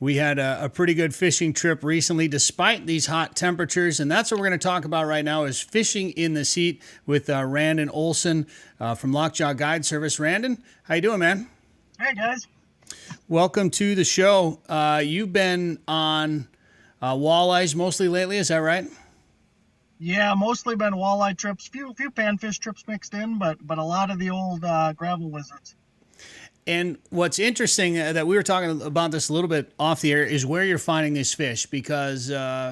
We had a pretty good fishing trip recently despite these hot temperatures, and that's what we're going to talk about right now is fishing in this heat with Randin Olson from Lockjaw Guide Service. Randin, how you doing, man? Hey, guys. Welcome to the show. You've been on walleyes mostly lately, is that right? Yeah, mostly been walleye trips, few panfish trips mixed in, but a lot of the old gravel lizards. And what's interesting that we were talking about this a little bit off the air is where you're finding these fish because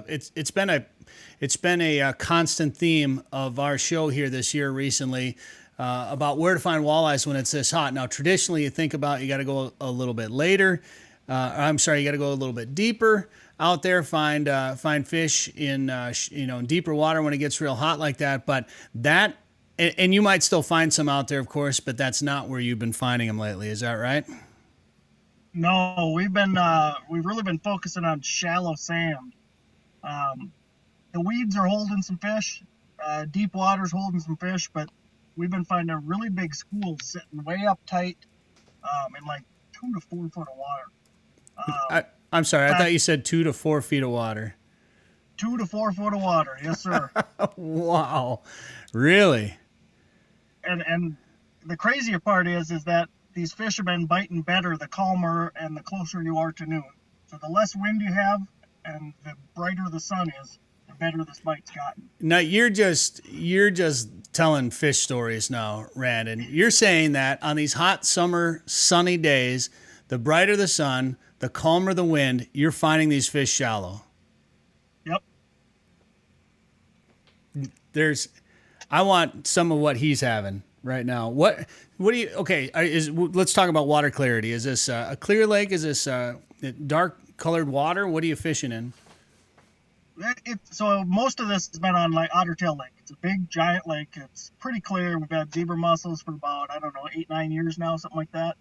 it's been a constant theme of our show here this year recently about where to find walleyes when it's this hot. Now, traditionally, you think about you got to go a little bit later. You got to go a little bit deeper out there, find fish in in deeper water when it gets real hot like that. But that. And you might still find some out there, of course, but that's not where you've been finding them lately. Is that right? No, we've really been focusing on shallow sand. The weeds are holding some fish, deep water's holding some fish, but we've been finding really big schools sitting way up tight in like 2 to 4 foot of water. I'm sorry, I thought you said 2 to 4 feet of water. 2 to 4 foot of water, yes, sir. Wow, really? And the crazier part is that these fish have been biting better the calmer and the closer you are to noon. So the less wind you have and the brighter the sun is, the better this bite's gotten. Now you're just telling fish stories now, Randin. You're saying that on these hot summer sunny days, the brighter the sun, the calmer the wind, you're finding these fish shallow. Yep. I want some of what he's having right now. What do you? Okay, let's talk about water clarity. Is this a clear lake? Is this dark colored water? What are you fishing in? So most of this has been on like Ottertail Lake. It's a big giant lake. It's pretty clear. We've had zebra mussels for about 8-9 years now, something like that.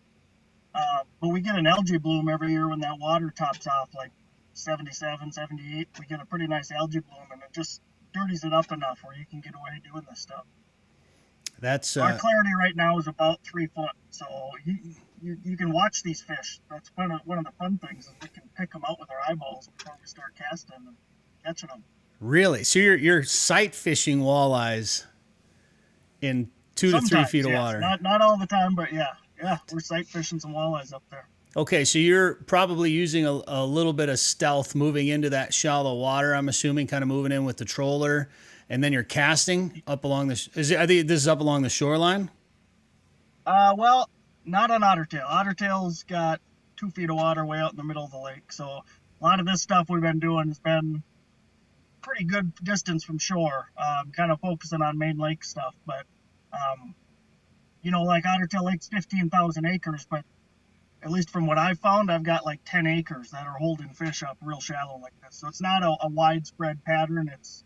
But we get an algae bloom every year when that water tops off, like 77, 78. We get a pretty nice algae bloom, and it just dirties it up enough where you can get away doing this stuff. That's our clarity right now is about 3 foot, so you can watch these fish. That's one of the fun things is we can pick them out with our eyeballs before we start casting and catching them. Really? So you're sight fishing walleyes in 2 to 3 feet of water? Not all the time, but yeah, we're sight fishing some walleyes up there. Okay, so you're probably using a little bit of stealth moving into that shallow water, I'm assuming, kind of moving in with the troller, and then you're casting up along I think this is up along the shoreline? Well, not on Ottertail. Ottertail's got 2 feet of water way out in the middle of the lake, so a lot of this stuff we've been doing has been pretty good distance from shore, kind of focusing on main lake stuff, but, like Ottertail Lake's 15,000 acres, but at least from what I've found, I've got like 10 acres that are holding fish up real shallow like this. So it's not a widespread pattern. It's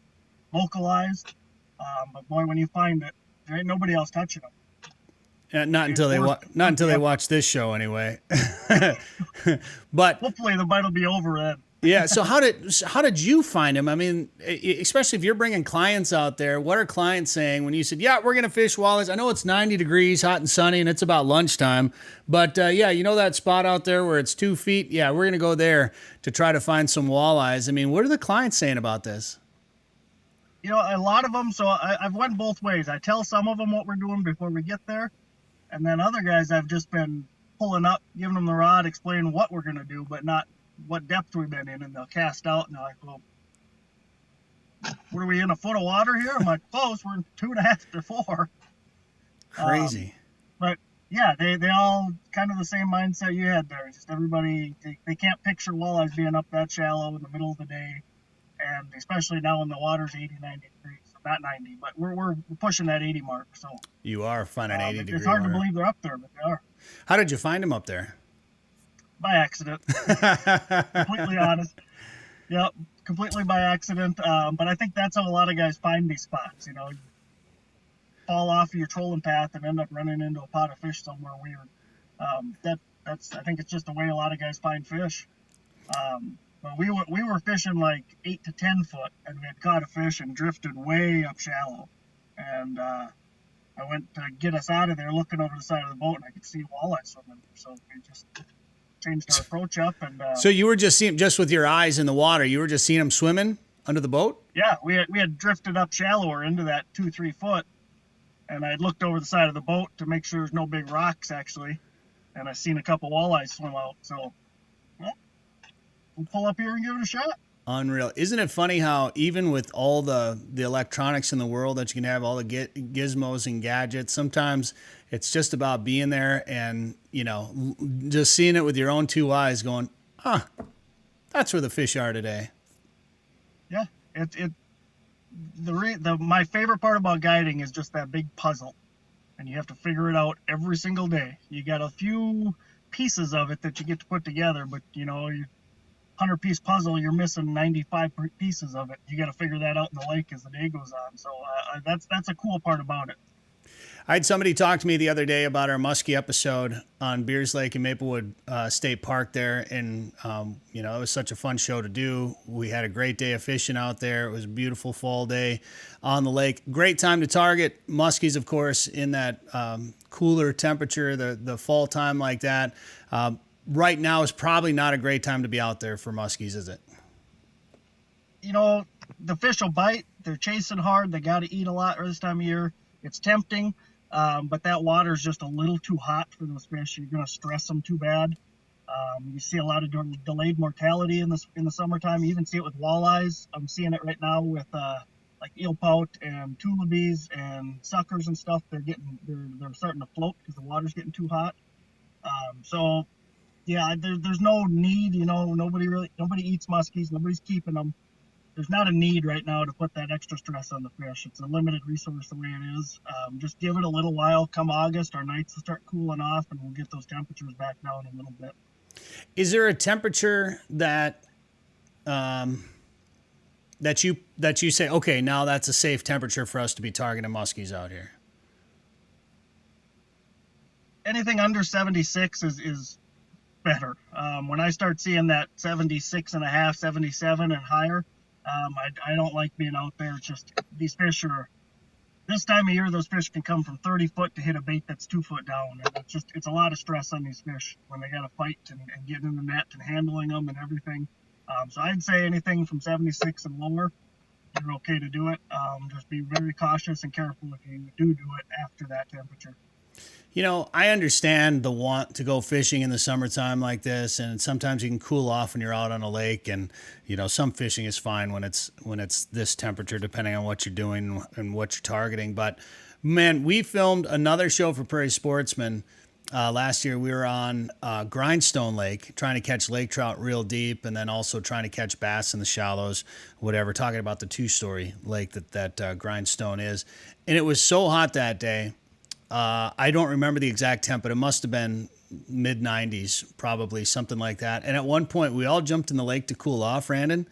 localized. But boy, when you find it, there ain't nobody else touching them. Not until they watch this show anyway. But hopefully the bite will be over then. Yeah. So how did you find him? I mean, especially if you're bringing clients out there, what are clients saying when you said, yeah, we're going to fish walleyes? I know it's 90 degrees, hot and sunny, and it's about lunchtime. But that spot out there where it's 2 feet? Yeah, we're going to go there to try to find some walleyes. I mean, what are the clients saying about this? A lot of them. So I've went both ways. I tell some of them what we're doing before we get there. And then other guys I've just been pulling up, giving them the rod, explaining what we're going to do, but not what depth we've been in, and they'll cast out and they're like, well, what are we in, a foot of water here? I'm like, close, we're in 2.5 to 4. Crazy. But yeah, they all kind of the same mindset you had there. Just everybody, they can't picture walleyes being up that shallow in the middle of the day, and especially now when the water's 80, 90 degrees. So not 90, but we're pushing that 80 mark. So you are finding 80 degrees. It's hard to believe they're up there, but they are. How did you find them up there? By accident. Completely honest. Yep, completely by accident. But I think that's how a lot of guys find these spots. You fall off of your trolling path and end up running into a pot of fish somewhere weird. I think it's just the way a lot of guys find fish. But we were fishing like 8 to 10 foot, and we had caught a fish and drifted way up shallow. And I went to get us out of there, looking over the side of the boat, and I could see walleye swimming. So we just changed our approach up. And So you were just seeing, just with your eyes in the water, you were just seeing them swimming under the boat? yeah, we had drifted up shallower into that 2-3 foot, and I had looked over the side of the boat to make sure there's no big rocks actually, and I seen a couple walleyes swim out. So, well, we'll pull up here and give it a shot. Unreal. Isn't it funny how even with all the electronics in the world that you can have, all the gizmos and gadgets, sometimes it's just about being there and, you know, just seeing it with your own two eyes going, that's where the fish are today. Yeah, my favorite part about guiding is just that big puzzle, and you have to figure it out every single day. You got a few pieces of it that you get to put together, but you know, you 100-piece puzzle, you're missing 95 pieces of it. You got to figure that out in the lake as the day goes on. So that's a cool part about it. I had somebody talk to me the other day about our Muskie episode on Beers Lake and Maplewood State Park there. And, you know, it was such a fun show to do. We had a great day of fishing out there. It was a beautiful fall day on the lake. Great time to target muskies, of course, in that cooler temperature, the fall time like that. Right now is probably not a great time to be out there for muskies, is it? You know, the fish will bite. They're chasing hard. They got to eat a lot this time of year. It's tempting, but that water is just a little too hot for those fish. You're going to stress them too bad. You see a lot of delayed mortality in the summertime. You even see it with walleyes. I'm seeing it right now with like eel pout and tullabies and suckers and stuff. They're starting to float because the water's getting too hot. So yeah, there's no need. You know, nobody eats muskies. Nobody's keeping them. There's not a need right now to put that extra stress on the fish. It's a limited resource the way it is. Just give it a little while. Come August, our nights will start cooling off, and we'll get those temperatures back down a little bit. Is there a temperature that that you say, okay, now that's a safe temperature for us to be targeting muskies out here? Anything under 76 is better. When I start seeing that 76 and a half, 77 and higher, I don't like being out there. It's just these fish are, this time of year, those fish can come from 30 foot to hit a bait that's 2 foot down. And it's a lot of stress on these fish when they got to fight and get in the net and handling them and everything. So I'd say anything from 76 and lower, you're okay to do it. Just be very cautious and careful if you do it after that temperature. You know, I understand the want to go fishing in the summertime like this, and sometimes you can cool off when you're out on a lake, and you know, some fishing is fine when it's this temperature, depending on what you're doing and what you're targeting. But man, we filmed another show for Prairie Sportsman last year. We were on Grindstone Lake trying to catch lake trout real deep, and then also trying to catch bass in the shallows, whatever. Talking about the 2-story lake that Grindstone is, and it was so hot that day. I don't remember the exact temp, but it must have been mid-90s, probably, something like that. And at one point, we all jumped in the lake to cool off, Randin.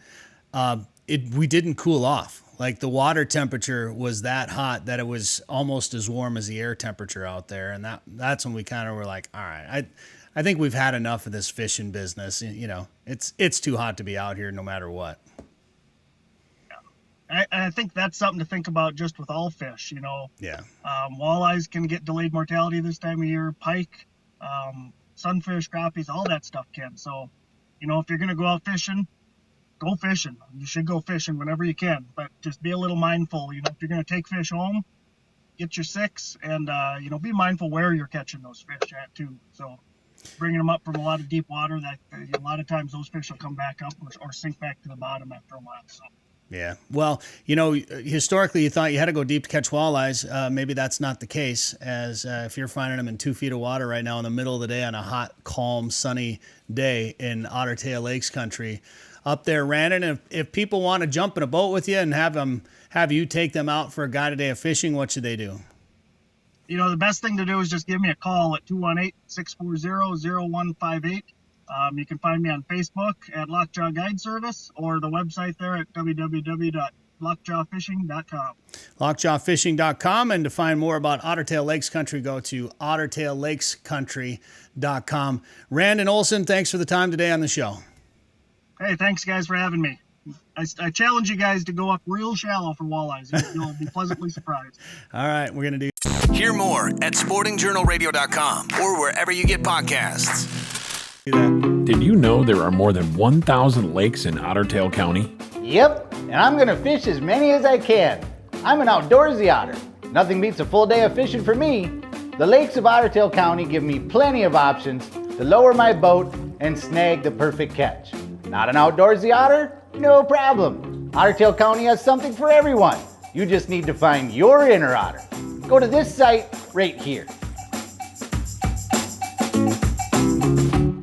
We didn't cool off. Like, the water temperature was that hot that it was almost as warm as the air temperature out there. And that's when we kind of were like, all right, I think we've had enough of this fishing business. You know, it's too hot to be out here no matter what. I think that's something to think about just with all fish, you know. Yeah. Walleyes can get delayed mortality this time of year. Pike, sunfish, crappies, all that stuff can. So, you know, if you're going to go out fishing, go fishing. You should go fishing whenever you can. But just be a little mindful. You know, if you're going to take fish home, get your 6 and, you know, be mindful where you're catching those fish at, too. So bringing them up from a lot of deep water, that a lot of times those fish will come back up or sink back to the bottom after a while. So. Yeah. Well, you know, historically you thought you had to go deep to catch walleyes. Maybe that's not the case, as if you're finding them in 2 feet of water right now in the middle of the day on a hot, calm, sunny day in Otter Tail Lakes country up there, Randin. If people want to jump in a boat with you and have you take them out for a guided day of fishing, what should they do? You know, the best thing to do is just give me a call at 218-640-0158. You can find me on Facebook at Lockjaw Guide Service or the website there at www.lockjawfishing.com. Lockjawfishing.com, and to find more about Otter Tail Lakes Country, go to ottertaillakescountry.com. Randin Olson, thanks for the time today on the show. Hey, thanks guys for having me. I challenge you guys to go up real shallow for walleyes. You'll be pleasantly surprised. All right, we're going to do. Hear more at sportingjournalradio.com or wherever you get podcasts. Did you know there are more than 1,000 lakes in Ottertail County? Yep, and I'm gonna fish as many as I can. I'm an outdoorsy otter. Nothing beats a full day of fishing for me. The lakes of Ottertail County give me plenty of options to lower my boat and snag the perfect catch. Not an outdoorsy otter? No problem. Ottertail County has something for everyone. You just need to find your inner otter. Go to this site right here.